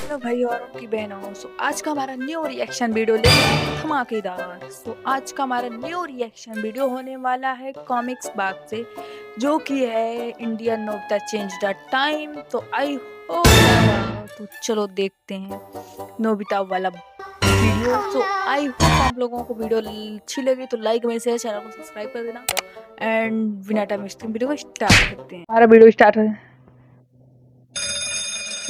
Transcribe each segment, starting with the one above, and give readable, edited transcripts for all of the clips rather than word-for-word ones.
Hello भाई और उनकी बहनों। आज का हमारा न्यू रिएक्शन वीडियो लेके आए हैं धमाकेदार। आज का हमारा न्यू रिएक्शन वीडियो होने वाला है कॉमिक्स बाग से, जो कि है Indian Nobita change the time. तो आई होप, तो चलो देखते हैं नोबिता वाला वीडियो। तो आई होप आप लोगों को वीडियो अच्छी लगी तो लाइक में से चैनल को सब्सक्राइब कर देना। एंड बिना टाइम वेस्ट वीडियो को स्टार्ट करते हैं। हमारा वीडियो स्टार्ट है।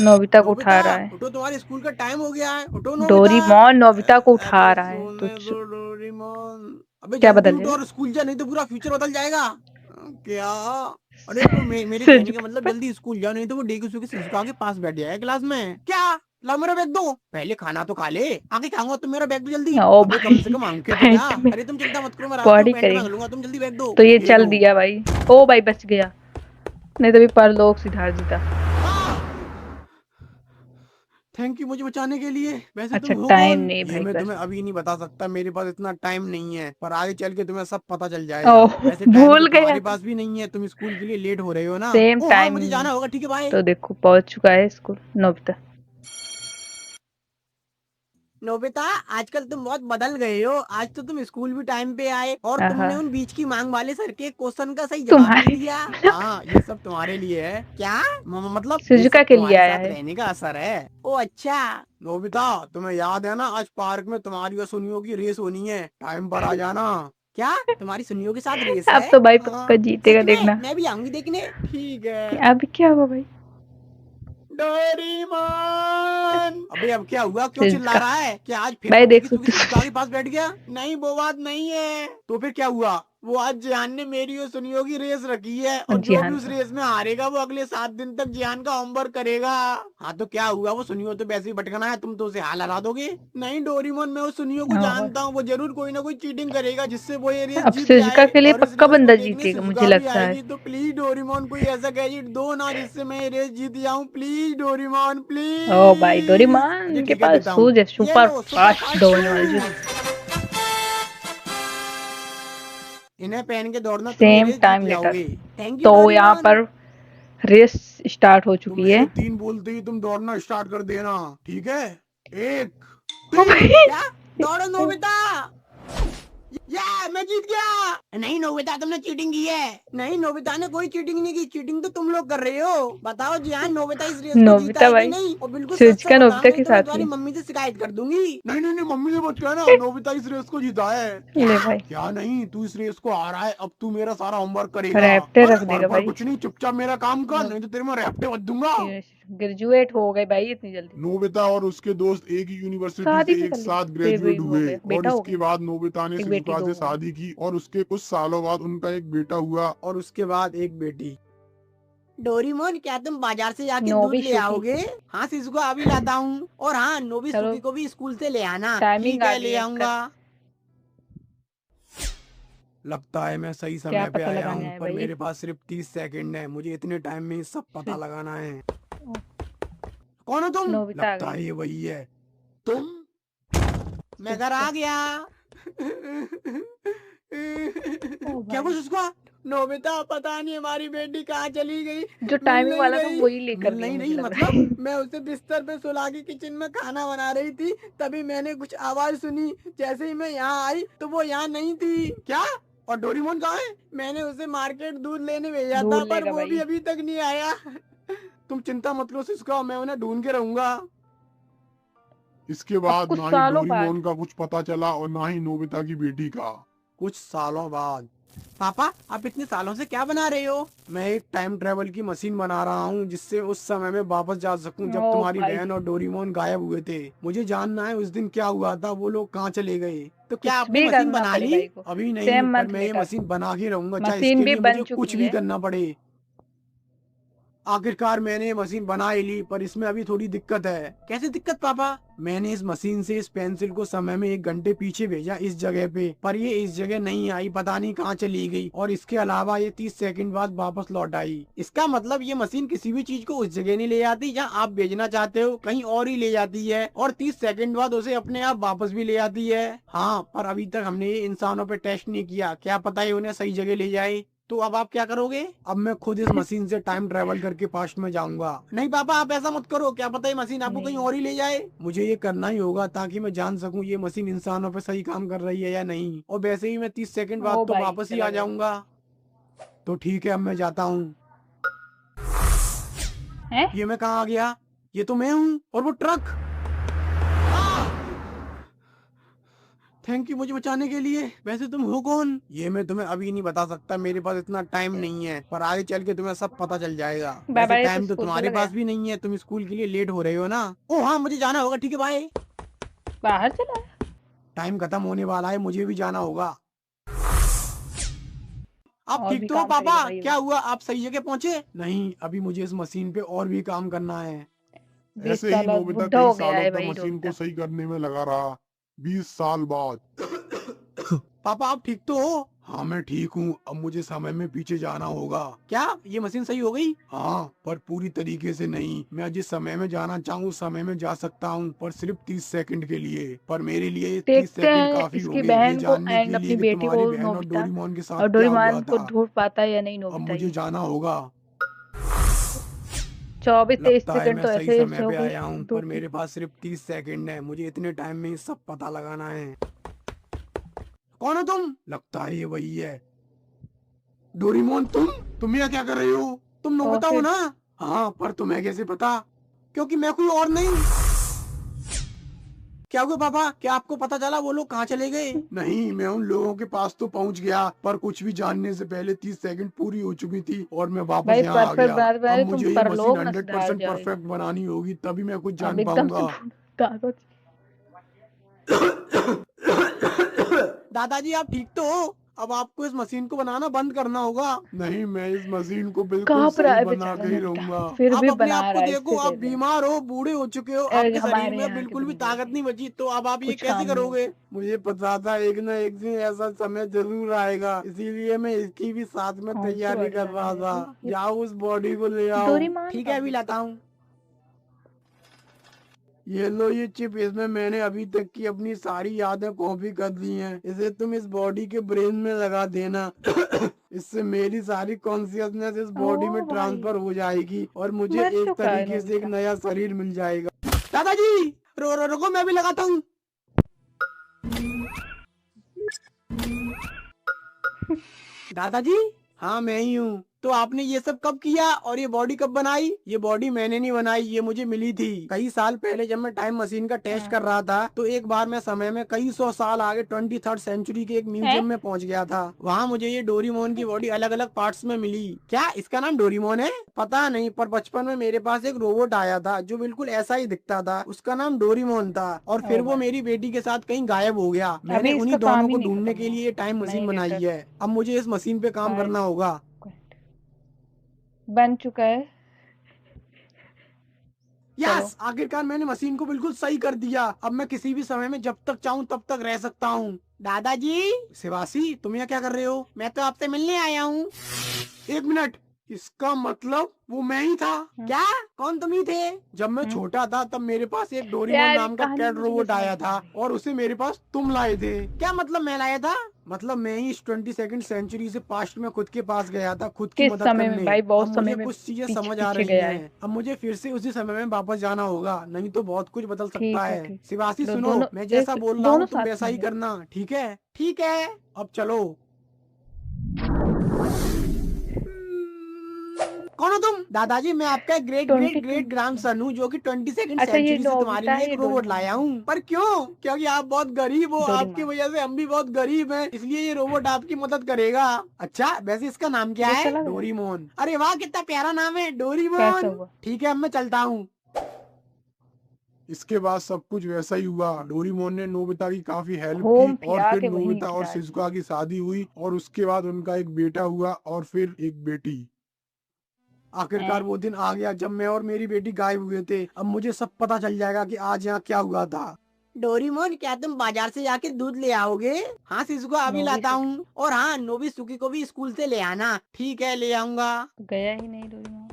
नोबिता को उठा रहा है। उठो, तुम्हारे स्कूल का टाइम हो गया है। उठो डोरीमोन नोबिता को उठा अरे रहा है। तो सोने दो डोरेमोन। अबे क्या जल्दी बदल उठो जाएगा? और स्कूल जा, नहीं तो पूरा फ्यूचर बदल जाएगा। क्या? अरे तो मेरे कहने का मतलब सिजुका जल्दी स्कूल जाओ, नहीं तो वो डेगी के सिजुका के पास बैठ जाएगा क्लास में। क्या? ला मेरा बैग दो। पहले खाना तो खा ले, आगे खाऊंगा तो मेरा बैग दो जल्दी। ओ अबे कम से भाई, कम आंखें तो जा। पैंट में अरे तुम चिंता मत करो, मैं रात को बॉडी पैंट मांग करेंगे। लूंगा, तुम जल्दी बैग दो। तो ये ये चल लो। दिया भाई। ओ भाई बच गया, नहीं तो भी परलोक सिद्धार्थ जीता। थैंक यू मुझे बचाने के लिए। वैसे तुम अच्छा हो टाइम कौन? नहीं ये भाई मैं बस। तुम्हें अभी नहीं बता सकता, मेरे पास इतना टाइम नहीं है, पर आगे चल के तुम्हें सब पता चल जाएगा। ओह वैसे टाइम तो भूल गया तुम्हारे था। पास भी नहीं है, तुम स्कूल के लिए लेट हो रहे हो ना। सेम ओ हाँ, टाइम। मुझे जाना होगा, ठीक है, बाय। तो देखो पहुंच चुका है स्कूल नोबिता। नोबिता, आजकल तुम बहुत बदल गए हो। आज तो तुम स्कूल भी टाइम पे आए और आहा, तुमने उन बीच की मांग वाले सर के क्वेश्चन का सही जवाब भी तुम्हारे दिया। हाँ, ये सब तुम्हारे लिए है। क्या? मतलब ये सिजुका सब के लिए तुम्हारे आया साथ है। रहने का असर है। ओ अच्छा। नोबिता, तुम्हें याद है ना, आज पार्क में तुम्हारी और सुनियो की रेस होनी है, टाइम पर आ जाना। क्या तुम्हारी सुनियो के साथ रेस अब है? तो भाई पक्का हाँ जीतेगा सच में, देखना। मैं भी आऊंगी देखने। ठीक है। अभी क्या हुआ भाई? डोरेमोन! अबे अब क्या हुआ, क्यों चिल्ला सिजुका रहा है? क्या आज फिर भाई वो देख डेगी सकते शिजुका के पास बैठ गया? नहीं वो बात नहीं है। तो फिर क्या हुआ? वो आज जिहान ने मेरी और सुनियो की रेस रखी है, और जी जो हाँ। भी उस रेस में हारेगा वो अगले 7 दिन तक जिहान का होमवर्क करेगा। हाँ तो क्या हुआ, वो सुनियो तो वैसे ही भटकना है, तुम तो उसे हाल हरा दोगे। नहीं डोरेमोन, मैं उस सुनियो को हाँ, जानता हूँ, वो जरूर कोई ना कोई चीटिंग करेगा जिससे वो ये रेस अब जीत सिजुका जाए, के लिए और इस पक्का रेस को बंदा देखने जीतेगा मुझे शिजुका भी लगता है। आएगी। तो प्लीज डोरेमोन, कोई ऐसा गैजेट दो ना जिससे मैं ये रेस जीत जाऊं। प्लीज डोरेमोन, ओ भाई प्लीज। अच्छा डोरेमोन के ठीक है, पास देता हूँ। शूज है, ये सुपर लो, सुपर फास्ट फास्ट दौड़ने वाले शूज। शूज। इन्हें पहन के दौड़ना, तुम ये सेम रेस जीत टाइम लेटर। जाओगे। थैंक यू तो यहाँ डोरेमोन। पर रेस स्टार्ट हो तो चुकी मेरे है। 3 बोलते ही तुम दौड़ना स्टार्ट कर देना, ठीक है? 1 ओ 3 भाई क्या? दौड़ो नोबिता। या मैं जीत गया। नहीं नोबिता, तुमने चीटिंग की है। नहीं नोबिता ने कोई चीटिंग नहीं की, चीटिंग तो तुम लोग कर रहे हो। बताओ जियान, नोबिता इस रेस को जीता नोबिता है कि भाई नहीं? और बिल्कुल सच सच सिजुका बताओ, नोबिता नहीं के तो मैं साथ ही तुम्हारी है। मम्मी से शिकायत कर दूंगी। नहीं नहीं नहीं, मम्मी से मत कहना, नोबिता इस रेस को जीता है। क्या? ले भाई क्या नहीं, तू इस रेस को आ रहा है, अब तू मेरा सारा होमवर्क करेगा। रैप्टर रख पर देगा भाई। कुछ नहीं, चुपचाप मेरा काम कर, नहीं तो तेरे में रैप्टे बच दूंगा। ग्रेजुएट हो गए भाई इतनी जल्दी। नोबिता और उसके दोस्त एक ही यूनिवर्सिटी शादी से भी एक कर ली, साथ बेबी ग्रेजुएट हो हुए, गया, और बेटा हो इसके गया। बाद नोबिता ने एक बेटी शिजुका दो से हो गए। शादी की, और उसके कुछ सालों बाद उनका एक बेटा हुआ, और उसके बाद एक बेटी। डोरीमोन, क्या तुम बाजार से जाके दूध नोबी ले शुकी। आओगे? हाँ शिजुका, अभी लाता हूँ। और हाँ, नोबी चलो सुकी को भी स्कूल से ले आना। टाइमिंग ठीक आ है, गई ले है इसका। आऊंगा। लगता है मैं सही क्या समय पे पता आया लगाने हूँ, आए पर भाई? मेरे पास सिर्फ 30 सेकंड है, मुझे इतने टाइम में ही सब पता लगाना है। कौन हो तुम? नोबिता आ लगता गई। है ये वही है। तुम? मैं घर आ गया। ओ क्या कुछ भाई, उसका? नोबिता, पता नहीं हमारी बेटी कहाँ चली गई। जो मिल टाइमिंग नहीं वाला था रही। वही लेकर मिल गई नहीं मुझे रही लग रहा मतलब? है। मैं उसे बिस्तर पे सुला के किचन में खाना बना रही थी, तभी मैंने कुछ आवाज सुनी। जैसे ही मैं यहाँ आई तो वो यहाँ नहीं थी। क्या? और डोरीमोन कहाँ है? मैंने उसे मार्केट दूध लेने भेजा ढूंढ था, पर लेगा वो भी भाई। अभी तक नहीं आया। तुम चिंता मत करो सिस्का, मैं उन्हें ढूंढ के रहूंगा। इसके अब बाद कुछ ना ही सालों बाद। डोरीमोन का कुछ पता चला, और ना ही नोबिता की बेटी का। कुछ सालों बाद। पापा, आप इतने सालों से क्या बना रहे हो? मैं एक टाइम ट्रेवल की मशीन बना रहा हूँ, जिससे उस समय में वापस जा सकूं जब ओ तुम्हारी भाई, बहन और डोरीमोन गायब हुए थे। मुझे जानना है उस दिन क्या हुआ था, वो लोग कहाँ चले गए। तो क्या कुछ आपने भी मशीन करना बना पड़े ली? भाई को। अभी नहीं, सेम पर मंथ मैं ये लेटर। मशीन बना के रहूंगा, चाहे मशीन इसके भी लिए बन मुझे कुछ चुकी भी है। करना पड़े। आखिरकार मैंने ये मशीन बना ही ली, पर इसमें अभी थोड़ी दिक्कत है। कैसे दिक्कत पापा? मैंने इस मशीन से इस पेंसिल को समय में 1 घंटे पीछे भेजा इस जगह पे, पर ये इस जगह नहीं आई, पता नहीं कहाँ चली गई। और इसके अलावा ये 30 सेकंड बाद वापस लौट आई। इसका मतलब ये मशीन किसी भी चीज को उस जगह नहीं ले जाती जहाँ आप भेजना चाहते हो, कहीं और ही ले जाती है, और 30 सेकंड बाद उसे अपने आप वापस भी ले आती है। हाँ, पर अभी तक हमने ये इंसानों पे टेस्ट नहीं किया, क्या पता ये उन्हें सही जगह ले जाए। तो अब आप क्या करोगे? अब मैं खुद इस मशीन से टाइम ट्रेवल करके पास्ट में जाऊंगा। नहीं पापा, आप ऐसा मत करो, क्या पता ये मशीन आपको कहीं नहीं। और ही ले जाए। मुझे ये करना ही होगा ताकि मैं जान सकूं ये मशीन इंसानों पे सही काम कर रही है या नहीं। और वैसे ही मैं 30 सेकंड बाद ओ तो भाई वापस ही चला आ गया। जाऊंगा। तो ठीक है, अब मैं जाता हूँ। हैं? ये मैं कहाँ आ गया? ये तो मैं हूँ और वो ट्रक। थैंक यू मुझे बचाने के लिए। वैसे तुम हो कौन? ये मैं तुम्हें अभी नहीं बता सकता, मेरे पास इतना टाइम नहीं है, पर आगे चल के तुम्हें सब पता चल जाएगा। बाय वैसे बाय, तो टाइम तो स्कूल तुम्हारे चला पास गया। भी नहीं है, तुम स्कूल के लिए लेट हो रहे हो ना। ओ हाँ, मुझे जाना होगा, ठीक है बाय। बाहर चला है? टाइम खत्म होने वाला है, मुझे भी जाना होगा। आप और ठीक भी तो हो काम पापा? करेगा भाई क्या अभी। हुआ, आप सही जगह पहुंचे? नहीं, अभी मुझे इस मशीन पे और भी काम करना है। 20 ऐसे ही साल बाद नोबिता बुढ़ा कई हो गया सालों है तक भाई मशीन को नोबिता। सही करने में लगा रहा। 20 साल बाद पापा आप ठीक तो हो? हाँ मैं ठीक हूँ, अब मुझे समय में पीछे जाना होगा। क्या ये मशीन सही हो गई? हाँ, पर पूरी तरीके से नहीं। मैं जिस समय में जाना चाहूँ समय में जा सकता हूँ, पर सिर्फ 30 सेकंड के लिए। पर मेरे लिए ये 30 देखते सेकंड हैं काफी इसकी होंगे ये बहन को जानने एंड के लिए अपनी कि बेटी को तुम्हारी बहन और नोबिता, डोरेमोन के साथ और क्या हुआ डोरेमोन को था। ढूंढ पाता है या नहीं अब नोबिता मुझे ये। जाना होगा। 24-23 लगता है सेकंड मैं तो सही ऐसे समय ही हो पे गए। आया हूँ, दो पर मेरे पास सिर्फ 30 सेकंड है। मुझे इतने टाइम में ही सब पता लगाना है। कौन हो तुम? लगता है ये वही है। डोरेमोन, तुम यहाँ क्या कर रहे हो? तुम ओ नोबिता हो शिट। ना? हाँ, पर तुम्हें कैसे पता? क्योंकि मैं कोई और नहीं। क्या हुआ पापा, क्या आपको पता चला वो लोग कहाँ चले गए? नहीं, मैं उन लोगों के पास तो पहुँच गया, पर कुछ भी जानने से पहले 30 सेकंड पूरी हो चुकी थी और मैं वापस भाई यहाँ आ परफेक्ट गया। बनाते अब बनाते तुम मुझे ये मशीन परलोक न सुधार 100% जाएगा। परफेक्ट बनानी होगी, तभी मैं कुछ अब जान एकदम से पाऊंगा। दादा। दादाजी आप ठीक तो हो? अब आपको इस मशीन को बनाना बंद करना होगा। नहीं, मैं इस मशीन को बिल्कुल कांप रहा सही है बना बेचारा के ही नोबिता, रहूंगा। फिर आप भी अपने बना आप को रहा है देखो, इससे आप पहले। बीमार हो, बूढ़े हो चुके हो, आपके शरीर हमारे में यहाँ के बिल्कुल भी बंदे ताकत नहीं बची, तो अब आप ये कुछ कैसे काम नहीं करोगे? होता। मुझे पता था एक न एक दिन ऐसा समय जरूर आएगा, इसीलिए मैं इसकी भी साथ में कौन सी तैयारी बॉडी कर लानी रहा है था। देखो ये। जाओ उस बॉडी को ले आओ। डोरेमोन ठीक का है, अभी लाता हूँ। ये लो ये चिप, इसमें मैंने अभी तक की अपनी सारी यादें कॉपी कर दी हैं। इसे तुम इस बॉडी के ब्रेन में लगा देना। इससे मेरी सारी कॉन्शियसनेस इस बॉडी में ओ भाई ट्रांसफर हो जाएगी और मुझे मर एक चुका है तरीके से एक नोबिता। नया शरीर मिल जाएगा। दादाजी रुको, मैं भी लगाता हूँ। दादाजी, हाँ मैं ही हूँ। तो आपने ये सब कब किया और ये बॉडी कब बनाई? ये बॉडी मैंने नहीं बनाई, ये मुझे मिली थी कई साल पहले जब मैं टाइम मशीन का टेस्ट कर रहा था। तो एक बार मैं समय में कई 100 साल आगे 23rd सेंचुरी के एक हैं? म्यूजियम में पहुंच गया था। वहाँ मुझे ये डोरेमोन की बॉडी अलग अलग पार्ट्स में मिली। क्या इसका नाम डोरेमोन है? पता नहीं, पर बचपन में मेरे पास एक रोबोट आया था जो बिल्कुल ऐसा ही दिखता था। उसका नाम डोरेमोन था और फिर ओ वो भाई मेरी बेटी के साथ कहीं गायब हो गया। मैंने अभी इसका उन्हीं दोनों काम ही को नहीं ढूंढने खत्म के हुआ। लिए टाइम मशीन नहीं बनाई लेटर है। अब मुझे इस मशीन पे काम फाइल करना होगा। बन चुका है। चलो। यस, आखिरकार मैंने मशीन को बिल्कुल सही कर दिया। अब मैं किसी भी समय में जब तक चाहूँ तब तक रह सकता हूँ। दादाजी, शिवासी तुम यहाँ क्या कर रहे हो? मैं तो आपसे मिलने आया हूँ। एक मिनट, इसका मतलब वो मैं ही था क्या? कौन तुम ही थे? जब मैं छोटा था तब मेरे पास एक डोरेमोन यार ये नाम का कहानी कैट मुझे भी रोबोट समझ आया नहीं था आ रही। और उसे मेरे पास तुम लाए थे। क्या मतलब मैं लाया था? मतलब मैं ही इस 22nd सेंचुरी से पास्ट में खुद के पास गया था खुद की किस मदद समय में करने। भाई, अब बहुत समय मुझे में कुछ चीजें पीछे समझ आ पीछे रही गया है। हैं। अब मुझे फिर से उसी समय में वापस जाना होगा, नहीं तो बहुत कुछ बदल सकता ठीक है है। ठीक। शिवासी सुनो, दोनों मैं जैसा बोल रहा दोनों हूँ तुम साथ वैसा में ही है। करना, ठीक है? ठीक है, अब चलो। कौन हो तुम? दादाजी, मैं आपका great great 22। Great grand son हूँ जो कि 22nd अच्छा ये सेंचुरी से तुम्हारे नोबिता लिए है, एक ये रोबोट डोरेमोन लाया है। हूँ। पर क्यों? क्योंकि आप बहुत गरीब हो, आपकी डोरेमोन वजह से हम भी बहुत गरीब हैं, इसलिए ये रोबोट आपकी मदद करेगा। अच्छा, वैसे इसका नाम क्या ये है? चला गया। डोरेमोन। अरे वाह, कितना प्यारा नाम है, कैसा डोरेमोन। हुआ? ठीक है, अब मैं चलता हूँ। इसके बाद सब कुछ वैसा ही हुआ। डोरेमोन ने नोबिता की काफी हेल्प की घूम और फिरा फिर के वहीं नोबिता और गिरा दिया। शिजुका की शादी हुई और उसके बाद उनका एक बेटा हुआ और फिर एक बेटी। आखिरकार हैं? वो दिन आ गया जब मैं और मेरी बेटी गायब हुए थे। अब मुझे सब पता चल जाएगा कि आज यहाँ क्या हुआ था। डोरेमोन, क्या तुम बाजार से जाके दूध ले आओगे? हाँ शिजुका, अभी लाता नोबिसुकी हूँ। और हाँ, नोबिसुकी को भी स्कूल से ले आना। ठीक है, ले आऊंगा। तो गया ही नहीं डोरेमोन,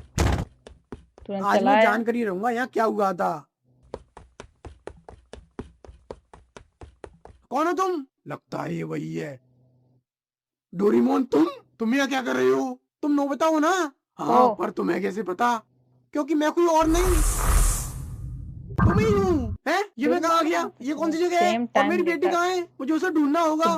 तुरंत आज चला मैं आया। जानकर ही रहूंगा यहाँ क्या हुआ था। कौन हो तुम? लगता है ये वही है। डोरेमोन, तुम? तुम यहाँ क्या कर रही हो? तुम नोबिता हो ना? हाँ, ओ। पर तुम्हें कैसे पता? क्योंकि मैं कोई और नहीं, तुम ही हूँ। है ये मैं कहाँ आ गया? ये कौन सी जगह है? सेम और टाइम मेरी बेटी लेटर। कहाँ है? मुझे उसे ढूंढना होगा।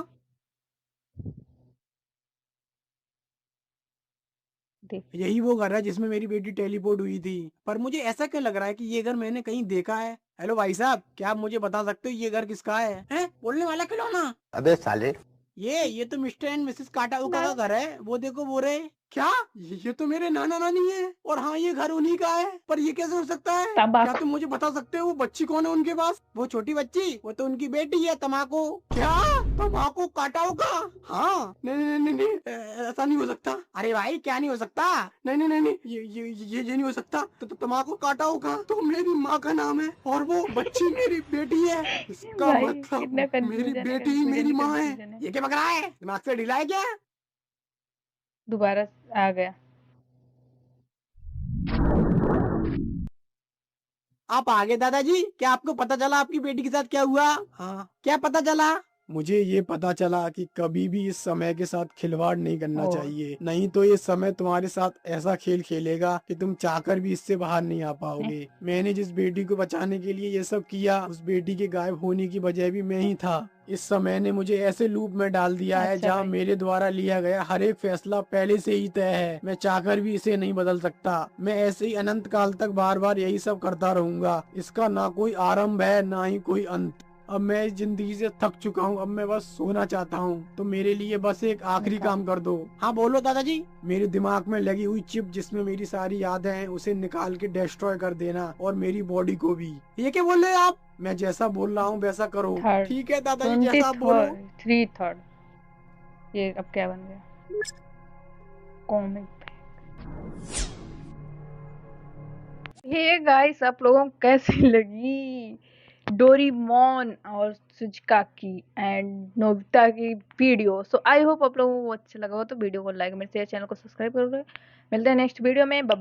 देख। यही वो घर है जिसमें मेरी बेटी टेलीपोर्ट हुई थी। पर मुझे ऐसा क्यों लग रहा है कि ये घर मैंने कहीं देखा है? हेलो भाई साहब, क्या आप मुझे बता सकते हो ये घर किसका है? हैं? बोलने वाला खिलौना। अबे साले। ये तो मिस्टर एंड मिसेस काटाउका का घर है। वो देखो वो रहे। क्या? ये तो मेरे नाना नानी है। और हाँ, ये घर उन्हीं का है। पर ये कैसे हो सकता है? क्या तंबाकू। तुम मुझे बता सकते हो वो बच्ची कौन है उनके पास? वो छोटी बच्ची, वो तो उनकी बेटी है तमाकू। क्या? तमाकू काटाउका? हाँ। नहीं नहीं नहीं नहीं, ऐसा नहीं हो सकता। अरे भाई, क्या नहीं हो सकता? नहीं नहीं नहीं नहीं, ये नहीं हो सकता। तो तमाकू काटाउका तो मेरी माँ का नाम है और वो बच्ची मेरी बेटी है। इसका भाई मतलब कितना मेरी कंफ्यूजन है, बेटी ही मेरी कंफ्यूजन माँ है। कंफ्यूजन है। ये क्या बक रहा है? दिमाग से ढीला है क्या? दोबारा आ गया। आप आगे दादाजी, क्या आपको पता चला आपकी बेटी के साथ क्या हुआ? हाँ, क्या पता चला? मुझे ये पता चला कि कभी भी इस समय के साथ खिलवाड़ नहीं करना ओ। चाहिए, नहीं तो ये समय तुम्हारे साथ ऐसा खेल खेलेगा कि तुम चाहकर भी इससे बाहर नहीं आ पाओगे। मैंने जिस बेटी को बचाने के लिए ये सब किया, उस बेटी के गायब होने की वजह भी मैं ही था। इस समय ने मुझे ऐसे लूप में डाल दिया है अच्छा जहाँ भाई। मेरे द्वारा लिया गया हर एक फैसला पहले से ही तय है। मैं चाहकर भी इसे नहीं बदल सकता। मैं ऐसे ही अनंत काल तक बार बार यही सब करता रहूंगा। इसका ना कोई आरंभ है ना ही कोई अंत। अब मैं इस जिंदगी से थक चुका हूँ। अब मैं बस सोना चाहता हूँ। तो मेरे लिए बस एक आखिरी निकाल। काम कर दो। हाँ बोलो दादाजी। मेरे दिमाग में लगी हुई चिप जिसमें मेरी सारी यादें हैं, उसे निकाल के डिस्ट्रॉय कर देना, और मेरी बॉडी को भी। ये क्या बोल रहे हो आप? मैं जैसा बोल रहा हूँ वैसा करो। थर्ड। ठीक है दादाजी, 20 जैसा आप बोलो। Third 3 third. ये अब क्या बन गया? कॉमिक। हे गाइस, आप लोगों को कैसी लगी डोरीमोन और सुजुका की एंड नोबिता की वीडियो? सो आई होप आप लोगों को अच्छा लगा हो तो वीडियो को लाइक, मेरे चैनल को सब्सक्राइब करोगे। मिलते हैं नेक्स्ट वीडियो में। बाय।